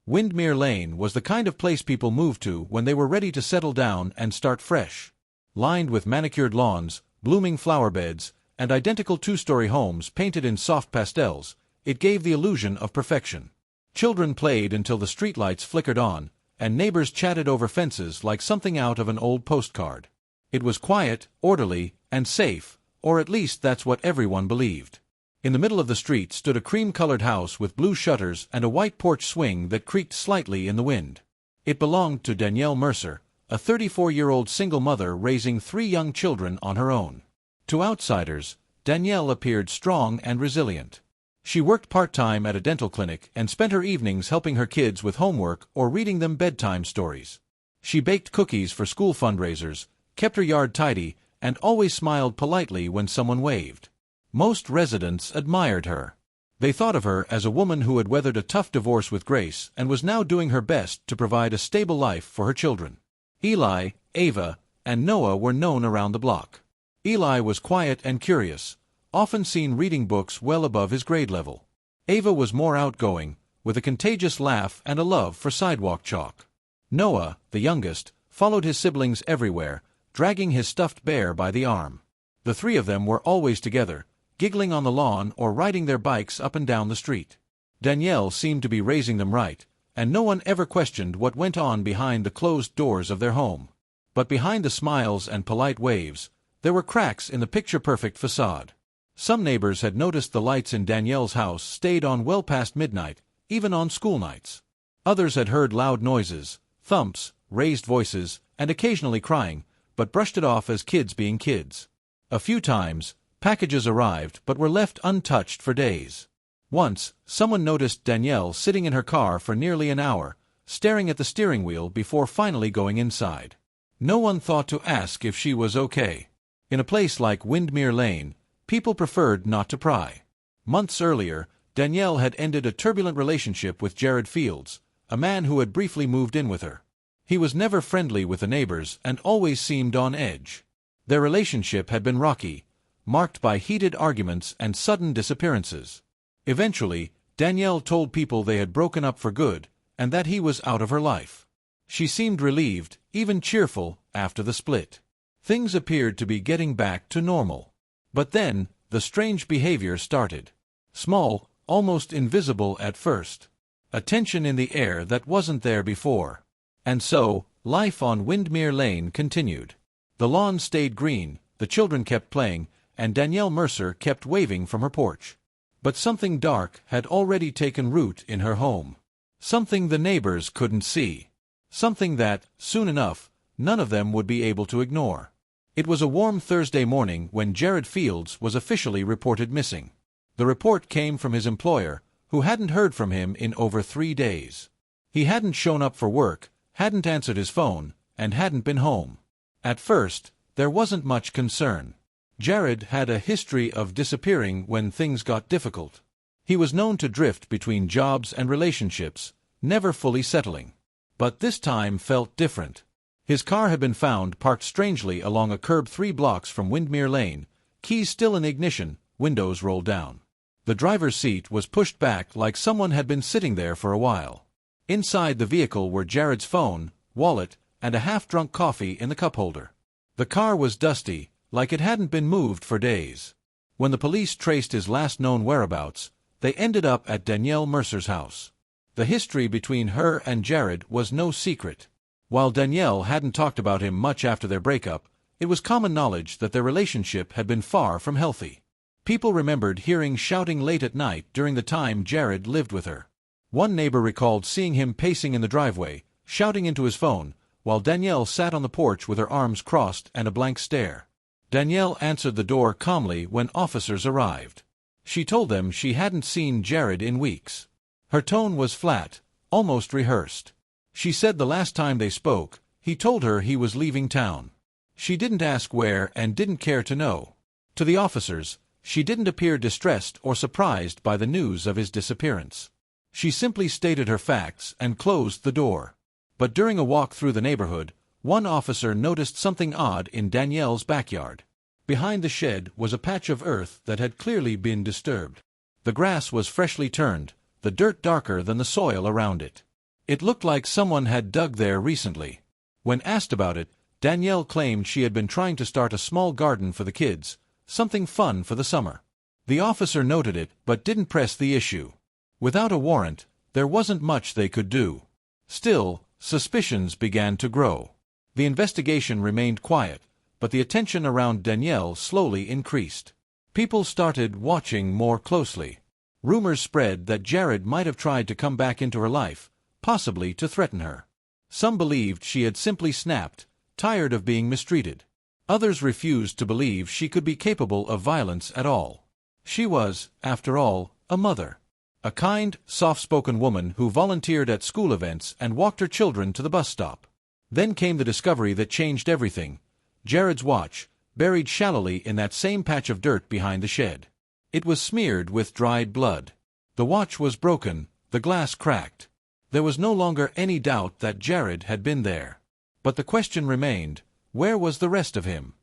Windermere Lane was the kind of place people moved to when they were ready to settle down and start fresh. Lined with manicured lawns, blooming flower beds, and identical two-story homes painted in soft pastels, it gave the illusion of perfection. Children played until the streetlights flickered on, and neighbors chatted over fences like something out of an old postcard. It was quiet, orderly, and safe, or at least that's what everyone believed. In the middle of the street stood a cream-colored house with blue shutters and a white porch swing that creaked slightly in the wind. It belonged to Danielle Mercer, a 34-year-old single mother raising 3 young children on her own. To outsiders, Danielle appeared strong and resilient. She worked part-time at a dental clinic and spent her evenings helping her kids with homework or reading them bedtime stories. She baked cookies for school fundraisers, kept her yard tidy, and always smiled politely when someone waved. Most residents admired her. They thought of her as a woman who had weathered a tough divorce with grace and was now doing her best to provide a stable life for her children. Eli, Ava, and Noah were known around the block. Eli was quiet and curious, often seen reading books well above his grade level. Ava was more outgoing, with a contagious laugh and a love for sidewalk chalk. Noah, the youngest, followed his siblings everywhere, dragging his stuffed bear by the arm. The 3 of them were always together, giggling on the lawn or riding their bikes up and down the street. Danielle seemed to be raising them right, and no one ever questioned what went on behind the closed doors of their home. But behind the smiles and polite waves, there were cracks in the picture-perfect facade. Some neighbors had noticed the lights in Danielle's house stayed on well past midnight, even on school nights. Others had heard loud noises, thumps, raised voices, and occasionally crying, but brushed it off as kids being kids. A few times, packages arrived but were left untouched for days. Once, someone noticed Danielle sitting in her car for nearly an hour, staring at the steering wheel before finally going inside. No one thought to ask if she was okay. In a place like Windermere Lane, people preferred not to pry. Months earlier, Danielle had ended a turbulent relationship with Jared Fields, a man who had briefly moved in with her. He was never friendly with the neighbors and always seemed on edge. Their relationship had been rocky, marked by heated arguments and sudden disappearances. Eventually, Danielle told people they had broken up for good, and that he was out of her life. She seemed relieved, even cheerful, after the split. Things appeared to be getting back to normal. But then, the strange behavior started. Small, almost invisible at first. A tension in the air that wasn't there before. And so, life on Windermere Lane continued. The lawn stayed green, the children kept playing, and Danielle Mercer kept waving from her porch. But something dark had already taken root in her home. Something the neighbors couldn't see. Something that, soon enough, none of them would be able to ignore. It was a warm Thursday morning when Jared Fields was officially reported missing. The report came from his employer, who hadn't heard from him in over 3 days. He hadn't shown up for work, hadn't answered his phone, and hadn't been home. At first, there wasn't much concern. Jared had a history of disappearing when things got difficult. He was known to drift between jobs and relationships, never fully settling. But this time felt different. His car had been found parked strangely along a curb 3 blocks from Windermere Lane, keys still in the ignition, windows rolled down. The driver's seat was pushed back like someone had been sitting there for a while. Inside the vehicle were Jared's phone, wallet, and a half-drunk coffee in the cup holder. The car was dusty, like it hadn't been moved for days. When the police traced his last known whereabouts, they ended up at Danielle Mercer's house. The history between her and Jared was no secret. While Danielle hadn't talked about him much after their breakup, it was common knowledge that their relationship had been far from healthy. People remembered hearing shouting late at night during the time Jared lived with her. One neighbor recalled seeing him pacing in the driveway, shouting into his phone, while Danielle sat on the porch with her arms crossed and a blank stare. Danielle answered the door calmly when officers arrived. She told them she hadn't seen Jared in weeks. Her tone was flat, almost rehearsed. She said the last time they spoke, he told her he was leaving town. She didn't ask where and didn't care to know. To the officers, she didn't appear distressed or surprised by the news of his disappearance. She simply stated her facts and closed the door. But during a walk through the neighborhood, one officer noticed something odd in Danielle's backyard. Behind the shed was a patch of earth that had clearly been disturbed. The grass was freshly turned, the dirt darker than the soil around it. It looked like someone had dug there recently. When asked about it, Danielle claimed she had been trying to start a small garden for the kids, something fun for the summer. The officer noted it but didn't press the issue. Without a warrant, there wasn't much they could do. Still, suspicions began to grow. The investigation remained quiet, but the attention around Danielle slowly increased. People started watching more closely. Rumors spread that Jared might have tried to come back into her life, possibly to threaten her. Some believed she had simply snapped, tired of being mistreated. Others refused to believe she could be capable of violence at all. She was, after all, a mother. A kind, soft-spoken woman who volunteered at school events and walked her children to the bus stop. Then came the discovery that changed everything: Jared's watch, buried shallowly in that same patch of dirt behind the shed. It was smeared with dried blood. The watch was broken, the glass cracked. There was no longer any doubt that Jared had been there. But the question remained, where was the rest of him?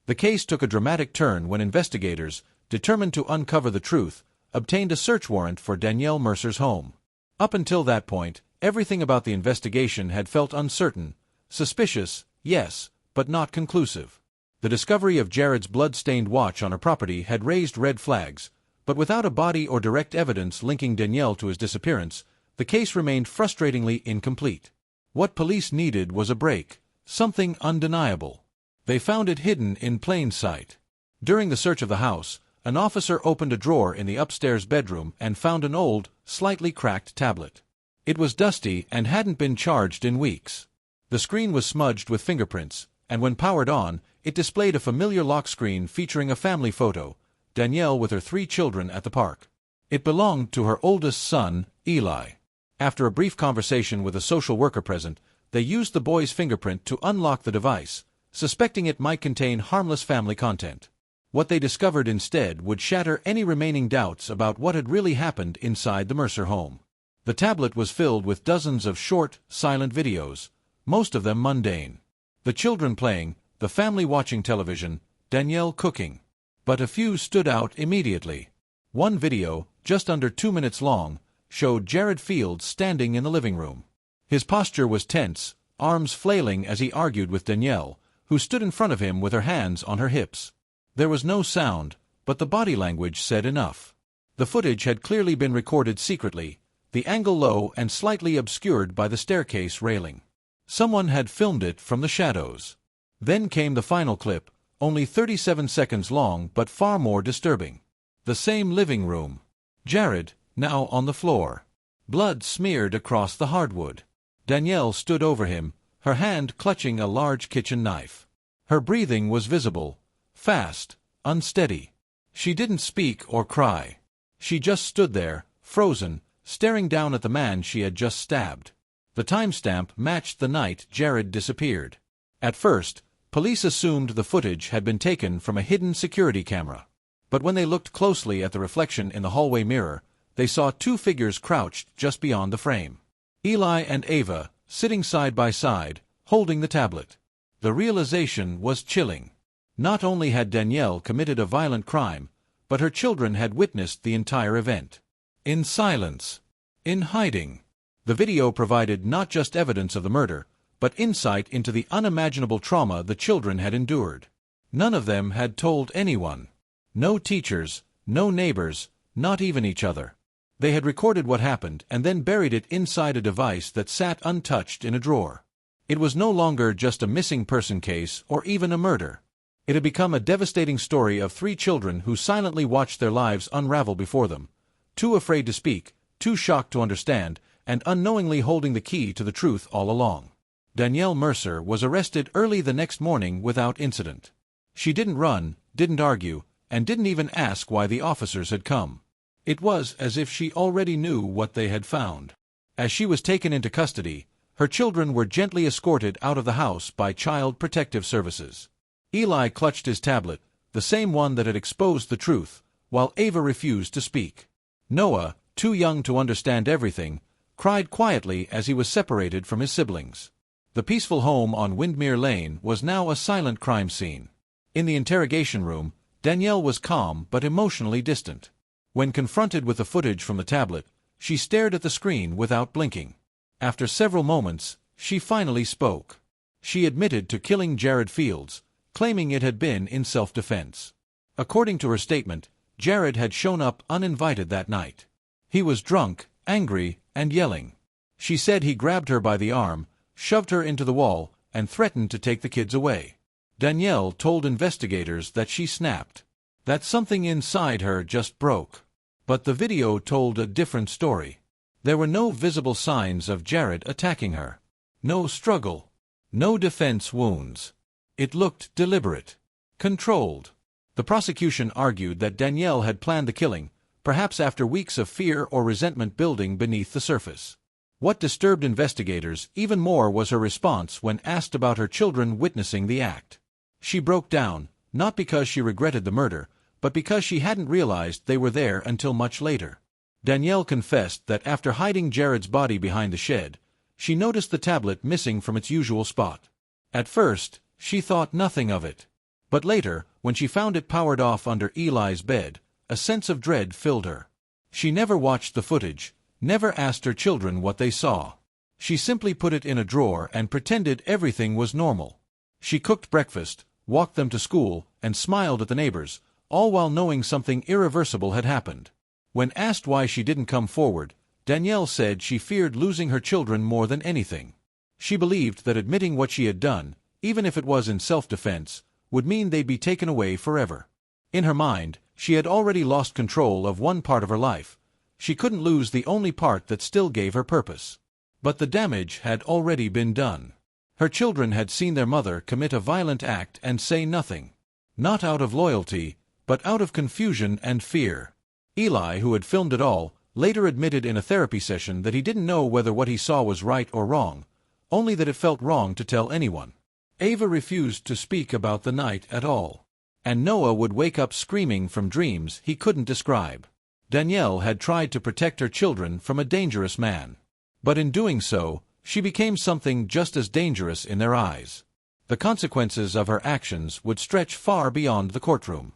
The case took a dramatic turn when investigators, determined to uncover the truth, obtained a search warrant for Danielle Mercer's home. Up until that point, everything about the investigation had felt uncertain, suspicious, yes, but not conclusive. The discovery of Jared's blood-stained watch on her property had raised red flags, but without a body or direct evidence linking Danielle to his disappearance, the case remained frustratingly incomplete. What police needed was a break, something undeniable. They found it hidden in plain sight. During the search of the house, an officer opened a drawer in the upstairs bedroom and found an old, slightly cracked tablet. It was dusty and hadn't been charged in weeks. The screen was smudged with fingerprints, and when powered on, it displayed a familiar lock screen featuring a family photo, Danielle with her 3 children at the park. It belonged to her oldest son, Eli. After a brief conversation with a social worker present, they used the boy's fingerprint to unlock the device, suspecting it might contain harmless family content. What they discovered instead would shatter any remaining doubts about what had really happened inside the Mercer home. The tablet was filled with dozens of short, silent videos, most of them mundane. The children playing, the family watching television, Danielle cooking. But a few stood out immediately. One video, just under 2 minutes long, showed Jared Fields standing in the living room. His posture was tense, arms flailing as he argued with Danielle, who stood in front of him with her hands on her hips. There was no sound, but the body language said enough. The footage had clearly been recorded secretly, the angle low and slightly obscured by the staircase railing. Someone had filmed it from the shadows. Then came the final clip, only 37 seconds long but far more disturbing. The same living room. Jared, now on the floor. Blood smeared across the hardwood. Danielle stood over him, her hand clutching a large kitchen knife. Her breathing was visible, fast, unsteady. She didn't speak or cry. She just stood there, frozen, staring down at the man she had just stabbed. The timestamp matched the night Jared disappeared. At first, police assumed the footage had been taken from a hidden security camera. But when they looked closely at the reflection in the hallway mirror, they saw 2 figures crouched just beyond the frame. Eli and Ava, sitting side by side, holding the tablet. The realization was chilling. Not only had Danielle committed a violent crime, but her children had witnessed the entire event. In silence. In hiding. The video provided not just evidence of the murder, but insight into the unimaginable trauma the children had endured. None of them had told anyone. No teachers, no neighbors, not even each other. They had recorded what happened and then buried it inside a device that sat untouched in a drawer. It was no longer just a missing person case or even a murder. It had become a devastating story of 3 children who silently watched their lives unravel before them, too afraid to speak, too shocked to understand, and unknowingly holding the key to the truth all along. Danielle Mercer was arrested early the next morning without incident. She didn't run, didn't argue, and didn't even ask why the officers had come. It was as if she already knew what they had found. As she was taken into custody, her children were gently escorted out of the house by Child Protective Services. Eli clutched his tablet, the same one that had exposed the truth, while Ava refused to speak. Noah, too young to understand everything, cried quietly as he was separated from his siblings. The peaceful home on Windmere Lane was now a silent crime scene. In the interrogation room, Danielle was calm but emotionally distant. When confronted with the footage from the tablet, she stared at the screen without blinking. After several moments, she finally spoke. She admitted to killing Jared Fields, claiming it had been in self-defense. According to her statement, Jared had shown up uninvited that night. He was drunk, angry, and yelling. She said he grabbed her by the arm, shoved her into the wall, and threatened to take the kids away. Danielle told investigators that she snapped, that something inside her just broke. But the video told a different story. There were no visible signs of Jared attacking her. No struggle. No defense wounds. It looked deliberate. Controlled. The prosecution argued that Danielle had planned the killing, perhaps after weeks of fear or resentment building beneath the surface. What disturbed investigators even more was her response when asked about her children witnessing the act. She broke down, not because she regretted the murder, but because she hadn't realized they were there until much later. Danielle confessed that after hiding Jared's body behind the shed, she noticed the tablet missing from its usual spot. At first, she thought nothing of it. But later, when she found it powered off under Eli's bed, a sense of dread filled her. She never watched the footage, never asked her children what they saw. She simply put it in a drawer and pretended everything was normal. She cooked breakfast, walked them to school, and smiled at the neighbors, all while knowing something irreversible had happened. When asked why she didn't come forward, Danielle said she feared losing her children more than anything. She believed that admitting what she had done, even if it was in self-defense, would mean they'd be taken away forever. In her mind, she had already lost control of one part of her life. She couldn't lose the only part that still gave her purpose. But the damage had already been done. Her children had seen their mother commit a violent act and say nothing. Not out of loyalty, but out of confusion and fear. Eli, who had filmed it all, later admitted in a therapy session that he didn't know whether what he saw was right or wrong, only that it felt wrong to tell anyone. Ava refused to speak about the night at all. And Noah would wake up screaming from dreams he couldn't describe. Danielle had tried to protect her children from a dangerous man. But in doing so, she became something just as dangerous in their eyes. The consequences of her actions would stretch far beyond the courtroom.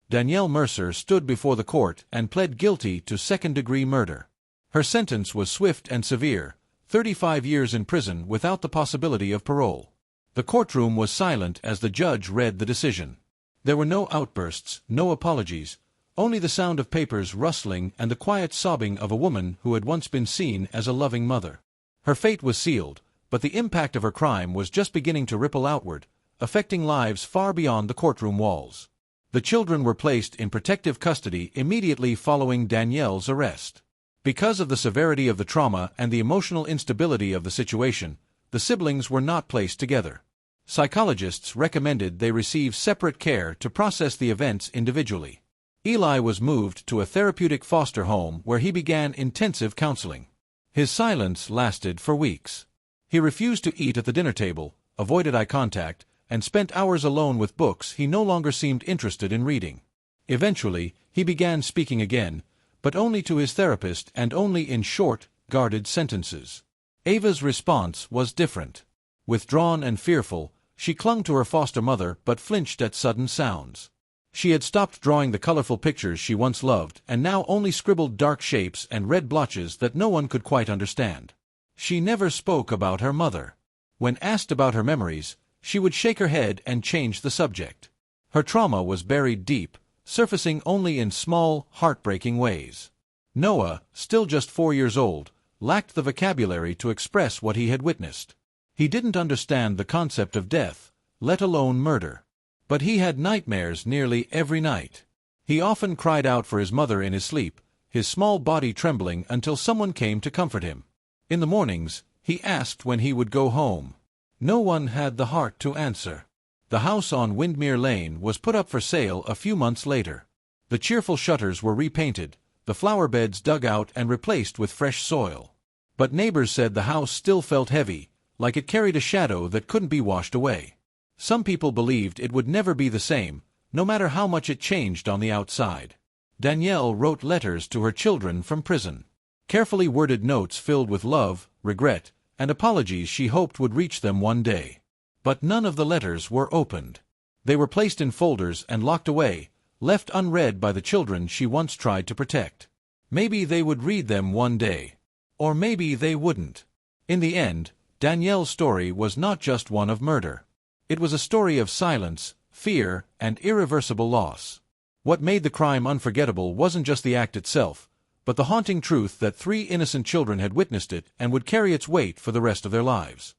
Danielle Mercer stood before the court and pled guilty to second-degree murder. Her sentence was swift and severe, 35 years in prison without the possibility of parole. The courtroom was silent as the judge read the decision. There were no outbursts, no apologies, only the sound of papers rustling and the quiet sobbing of a woman who had once been seen as a loving mother. Her fate was sealed, but the impact of her crime was just beginning to ripple outward, affecting lives far beyond the courtroom walls. The children were placed in protective custody immediately following Danielle's arrest. Because of the severity of the trauma and the emotional instability of the situation, the siblings were not placed together. Psychologists recommended they receive separate care to process the events individually. Eli was moved to a therapeutic foster home where he began intensive counseling. His silence lasted for weeks. He refused to eat at the dinner table, avoided eye contact, and spent hours alone with books he no longer seemed interested in reading. Eventually, he began speaking again, but only to his therapist and only in short, guarded sentences. Ava's response was different. Withdrawn and fearful, she clung to her foster mother but flinched at sudden sounds. She had stopped drawing the colorful pictures she once loved and now only scribbled dark shapes and red blotches that no one could quite understand. She never spoke about her mother. When asked about her memories, she would shake her head and change the subject. Her trauma was buried deep, surfacing only in small, heartbreaking ways. Noah, still just 4 years old, lacked the vocabulary to express what he had witnessed. He didn't understand the concept of death, let alone murder. But he had nightmares nearly every night. He often cried out for his mother in his sleep, his small body trembling until someone came to comfort him. In the mornings, he asked when he would go home. No one had the heart to answer. The house on Windmere Lane was put up for sale a few months later. The cheerful shutters were repainted, the flower beds dug out and replaced with fresh soil. But neighbors said the house still felt heavy, like it carried a shadow that couldn't be washed away. Some people believed it would never be the same, no matter how much it changed on the outside. Danielle wrote letters to her children from prison. Carefully worded notes filled with love, regret, and apologies she hoped would reach them one day. But none of the letters were opened. They were placed in folders and locked away, left unread by the children she once tried to protect. Maybe they would read them one day. Or maybe they wouldn't. In the end, Danielle's story was not just one of murder. It was a story of silence, fear, and irreversible loss. What made the crime unforgettable wasn't just the act itself, but the haunting truth that 3 innocent children had witnessed it and would carry its weight for the rest of their lives.